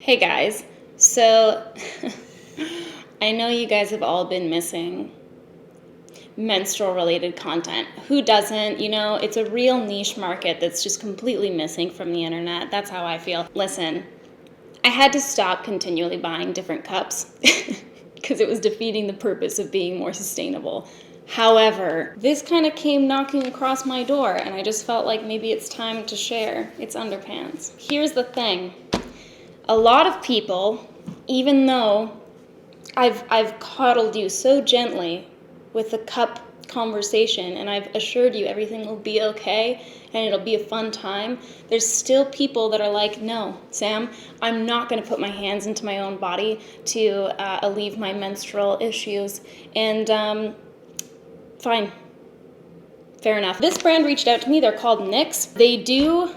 Hey guys, so I know you guys have all been missing menstrual related content. Who doesn't? You know, it's a real niche market that's just completely missing from the internet. That's how I feel. Listen, I had to stop continually buying different cups because it was defeating the purpose of being more sustainable. However, this kind of came knocking across my door and I just felt like maybe it's time to share its underpants. Here's the thing. A lot of people, even though I've coddled you so gently with the cup conversation and I've assured you everything will be okay and it'll be a fun time, there's still people that are like, no, Sam, I'm not going to put my hands into my own body to alleviate my menstrual issues. And fine. Fair enough. This brand reached out to me. They're called NYX. They do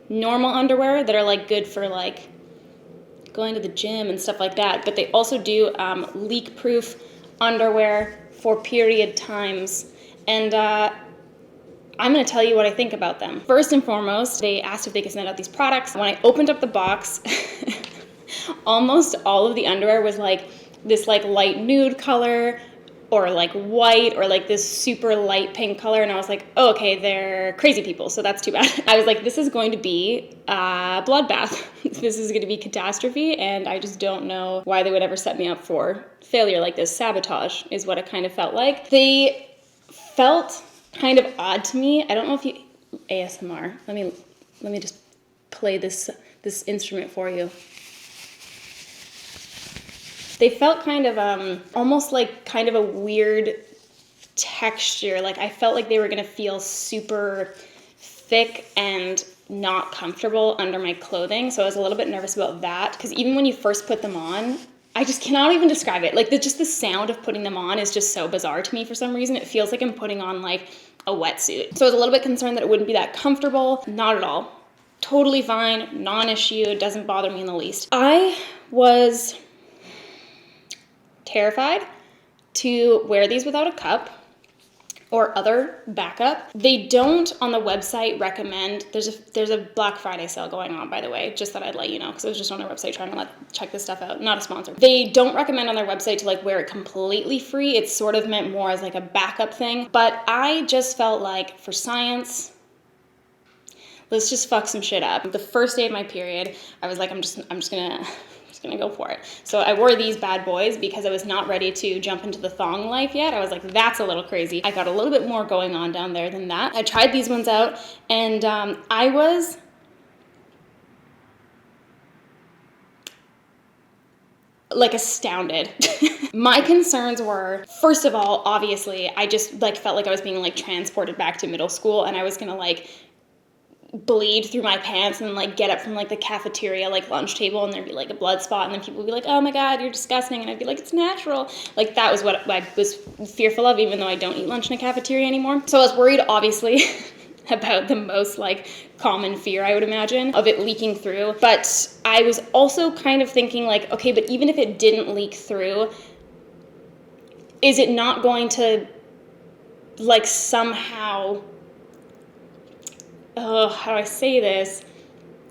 normal underwear that are like good for like going to the gym and stuff like that, but they also do leak-proof underwear for period times, and I'm going to tell you what I think about them. First and foremost, they asked if they could send out these products. When I opened up the box, almost all of the underwear was like this like light nude color, or like white, or like this super light pink color, and I was like, oh, okay, they're crazy people, so that's too bad. I was like, this is going to be a bloodbath. This is going to be catastrophe, and I just don't know why they would ever set me up for failure like this. Sabotage is what it kind of felt like. They felt kind of odd to me. I don't know if you... ASMR. Let me just play this instrument for you. They felt kind of almost like kind of a weird texture. Like I felt like they were gonna feel super thick and not comfortable under my clothing. So I was a little bit nervous about that, because even when you first put them on, I just cannot even describe it. Like just the sound of putting them on is just so bizarre to me for some reason. It feels like I'm putting on like a wetsuit. So I was a little bit concerned that it wouldn't be that comfortable. Not at all. Totally fine, non-issue, it doesn't bother me in the least. I was terrified to wear these without a cup or other backup. They don't on the website recommend, there's a Black Friday sale going on, by the way, just thought I'd let you know, because I was just on their website trying to check this stuff out. Not a sponsor. They don't recommend on their website to like wear it completely free. It's sort of meant more as like a backup thing, but I just felt like for science, let's just fuck some shit up. The first day of my period, I was like, I'm just gonna go for it. So I wore these bad boys because I was not ready to jump into the thong life yet. I was like, that's a little crazy. I got a little bit more going on down there than that. I tried these ones out, and I was like astounded. My concerns were, first of all, obviously, I just like felt like I was being like transported back to middle school, and I was gonna like bleed through my pants and like get up from like the cafeteria like lunch table, and there'd be like a blood spot, and then people would be like, oh my god, you're disgusting, and I'd be like, it's natural. Like that was what I was fearful of, even though I don't eat lunch in a cafeteria anymore. So I was worried, obviously, about the most like common fear I would imagine of it leaking through. But I was also kind of thinking like, okay, but even if it didn't leak through, is it not going to like somehow, how do I say this?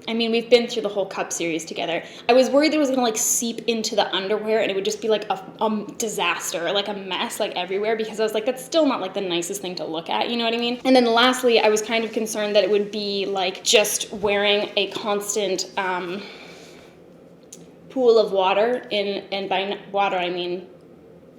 I mean, we've been through the whole cup series together. I was worried that it was gonna like seep into the underwear and it would just be like a disaster, like a mess, like everywhere, because I was like, that's still not like the nicest thing to look at, you know what I mean? And then lastly, I was kind of concerned that it would be like just wearing a constant pool of water and by water I mean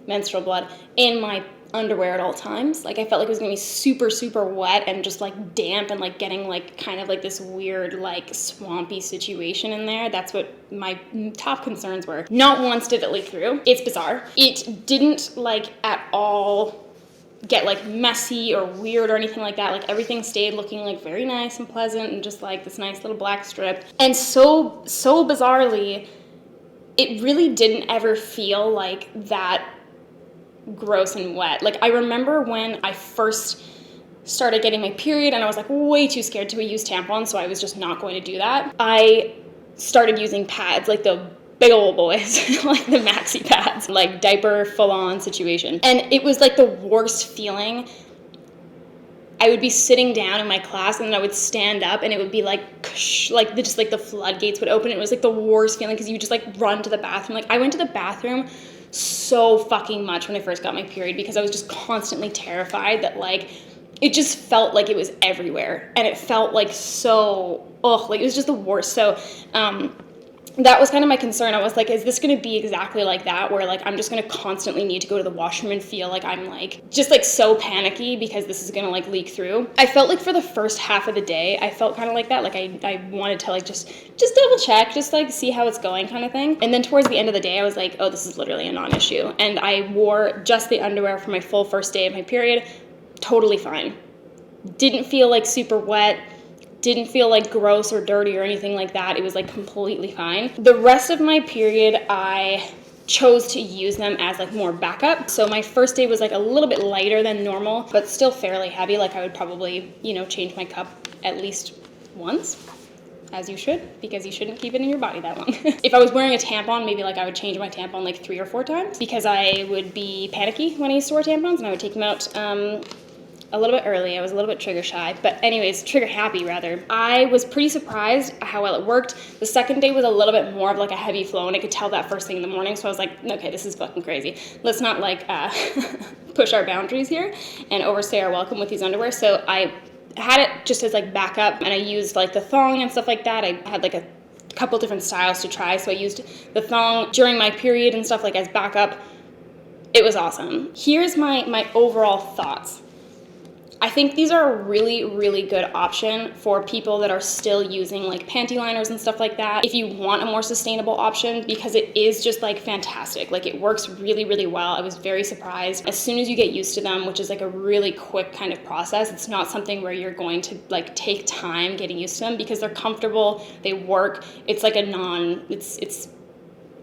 menstrual blood, in my underwear at all times. Like I felt like it was gonna be super, super wet and just like damp and like getting like kind of like this weird like swampy situation in there. That's what my top concerns were. Not once did it leak through. It's bizarre. It didn't like at all get like messy or weird or anything like that. Like everything stayed looking like very nice and pleasant and just like this nice little black strip. And so bizarrely, it really didn't ever feel like that gross and wet. Like I remember when I first started getting my period and I was like way too scared to use tampons, so I was just not going to do that. I started using pads, like the big old boys, like the maxi pads, like diaper full-on situation. And it was like the worst feeling I would be sitting down in my class and then I would stand up and it would be like, like just like the floodgates would open. It was like the worst feeling because you just like run to the bathroom. Like I went to the bathroom so fucking much when I first got my period because I was just constantly terrified that like, it just felt like it was everywhere and it felt like so, like it was just the worst. So, that was kind of my concern. I was like, is this going to be exactly like that where like I'm just going to constantly need to go to the washroom and feel like I'm like just like so panicky because this is going to like leak through. I felt like for the first half of the day, I felt kind of like that. Like I wanted to like just double check, just like see how it's going kind of thing. And then towards the end of the day, I was like, oh, this is literally a non-issue. And I wore just the underwear for my full first day of my period. Totally fine. Didn't feel like super wet. Didn't feel like gross or dirty or anything like that. It was like completely fine. The rest of my period, I chose to use them as like more backup. So my first day was like a little bit lighter than normal, but still fairly heavy. Like I would probably, change my cup at least once, as you should, because you shouldn't keep it in your body that long. If I was wearing a tampon, maybe like I would change my tampon like 3 or 4 times because I would be panicky when I used to wear tampons and I would take them out a little bit early. I was a little bit trigger shy, but anyways, trigger happy rather. I was pretty surprised how well it worked. The second day was a little bit more of like a heavy flow and I could tell that first thing in the morning. So I was like, okay, this is fucking crazy. Let's not like push our boundaries here and overstay our welcome with these underwear. So I had it just as like backup and I used like the thong and stuff like that. I had like a couple different styles to try. So I used the thong during my period and stuff like as backup. It was awesome. Here's my overall thoughts. I think these are a really, really good option for people that are still using like panty liners and stuff like that. If you want a more sustainable option, because it is just like fantastic. Like it works really, really well. I was very surprised. As soon as you get used to them, which is like a really quick kind of process, it's not something where you're going to like take time getting used to them because they're comfortable, they work. It's like it's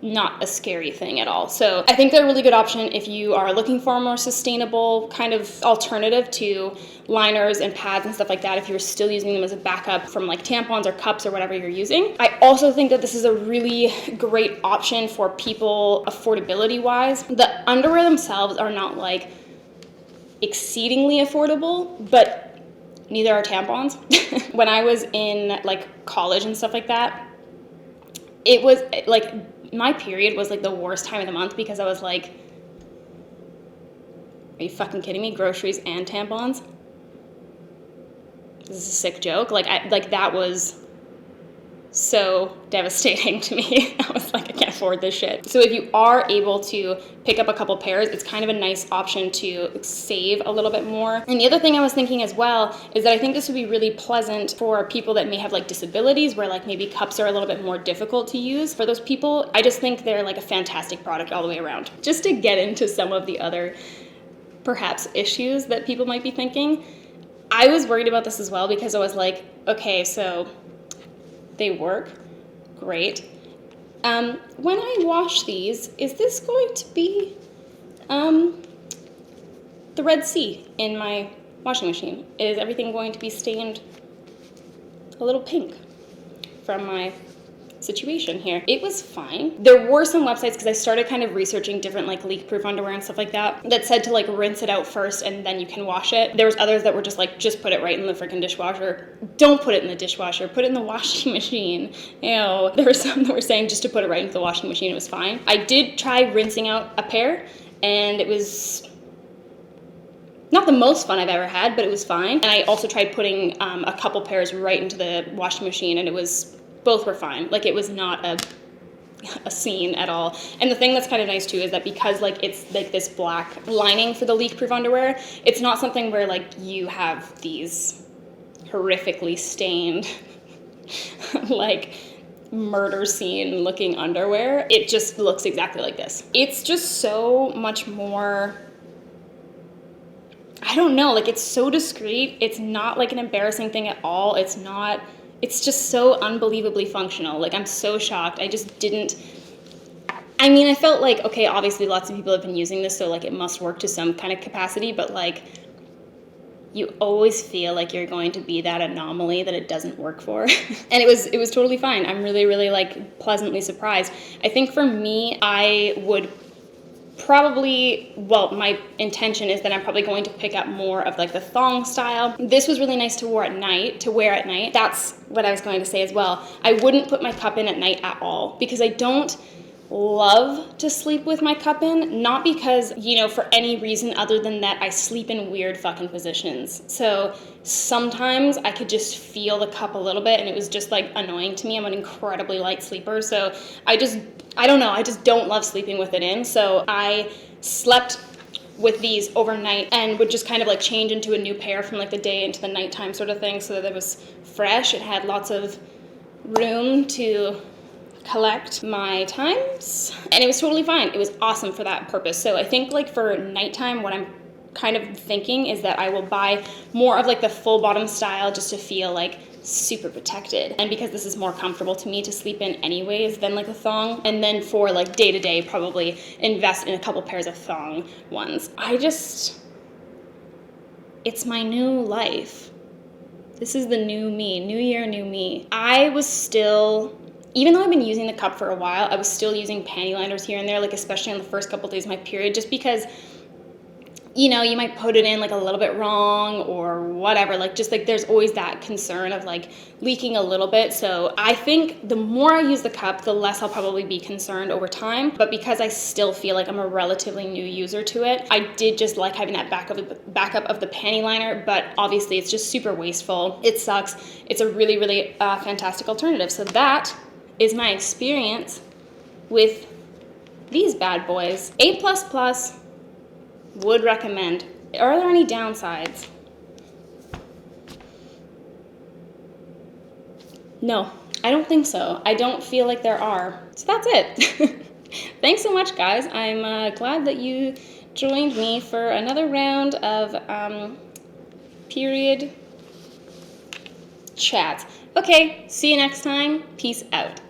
not a scary thing at all. So I think they're a really good option if you are looking for a more sustainable kind of alternative to liners and pads and stuff like that, if you're still using them as a backup from like tampons or cups or whatever you're using. I also think that this is a really great option for people affordability wise. The underwear themselves are not like exceedingly affordable, but neither are tampons. When I was in like college and stuff like that, it was like my period was like the worst time of the month because I was like, are you fucking kidding me? Groceries and tampons? This is a sick joke. Like that was so devastating to me. I was like, I can't afford this shit. So if you are able to pick up a couple pairs, it's kind of a nice option to save a little bit more. And the other thing I was thinking as well is that I think this would be really pleasant for people that may have like disabilities where like maybe cups are a little bit more difficult to use. For those people, I just think they're like a fantastic product all the way around. Just to get into some of the other perhaps issues that people might be thinking, I was worried about this as well because I was like, okay, so they work, great. When I wash these, is this going to be the Red Sea in my washing machine? Is everything going to be stained a little pink from my situation here? It was fine. There were some websites, because I started kind of researching different like leak-proof underwear and stuff like that, that said to like rinse it out first and then you can wash it. There was others that were just like, just put it right in the freaking dishwasher. Don't put it in the dishwasher, put it in the washing machine. Ew. There were some that were saying just to put it right into the washing machine, it was fine. I did try rinsing out a pair and it was not the most fun I've ever had, but it was fine. And I also tried putting a couple pairs right into the washing machine and both were fine. Like it was not a scene at all. And the thing that's kind of nice too is that because like it's like this black lining for the leak-proof underwear, it's not something where like you have these horrifically stained like murder scene looking underwear. It just looks exactly like this. It's just so much more, I don't know, like it's so discreet. It's not like an embarrassing thing at all. It's just so unbelievably functional. Like I'm so shocked. I felt like, okay, obviously lots of people have been using this, so like it must work to some kind of capacity, but like you always feel like you're going to be that anomaly that it doesn't work for. And it was totally fine. I'm really, really like pleasantly surprised. I think for me, I would probably, well, my intention is that I'm probably going to pick up more of like the thong style. This was really nice to wear at night. That's what I was going to say as well. I wouldn't put my cup in at night at all because I don't love to sleep with my cup in, not because, you know, for any reason other than that I sleep in weird fucking positions. So sometimes I could just feel the cup a little bit and it was just like annoying to me. I'm an incredibly light sleeper, so I don't know, I just don't love sleeping with it in. So I slept with these overnight and would just kind of like change into a new pair from like the day into the nighttime sort of thing, so that it was fresh. It had lots of room to collect my times, and it was totally fine. It was awesome for that purpose. So I think like for nighttime, what I'm kind of thinking is that I will buy more of like the full bottom style just to feel like super protected, and because this is more comfortable to me to sleep in anyways than like a thong. And then for like day to day, probably invest in a couple pairs of thong ones. It's my new life. This is the new me, new year, new me. Even though I've been using the cup for a while, I was still using panty liners here and there, like especially on the first couple of days of my period, just because, you know, you might put it in like a little bit wrong or whatever, like just like there's always that concern of like leaking a little bit. So I think the more I use the cup, the less I'll probably be concerned over time. But because I still feel like I'm a relatively new user to it, I did just like having that backup of the panty liner, but obviously it's just super wasteful. It sucks. It's a really, really fantastic alternative. So that is my experience with these bad boys. A++, would recommend. Are there any downsides? No, I don't think so. I don't feel like there are. So that's it. Thanks so much, guys. I'm glad that you joined me for another round of period chats. Okay, see you next time. Peace out.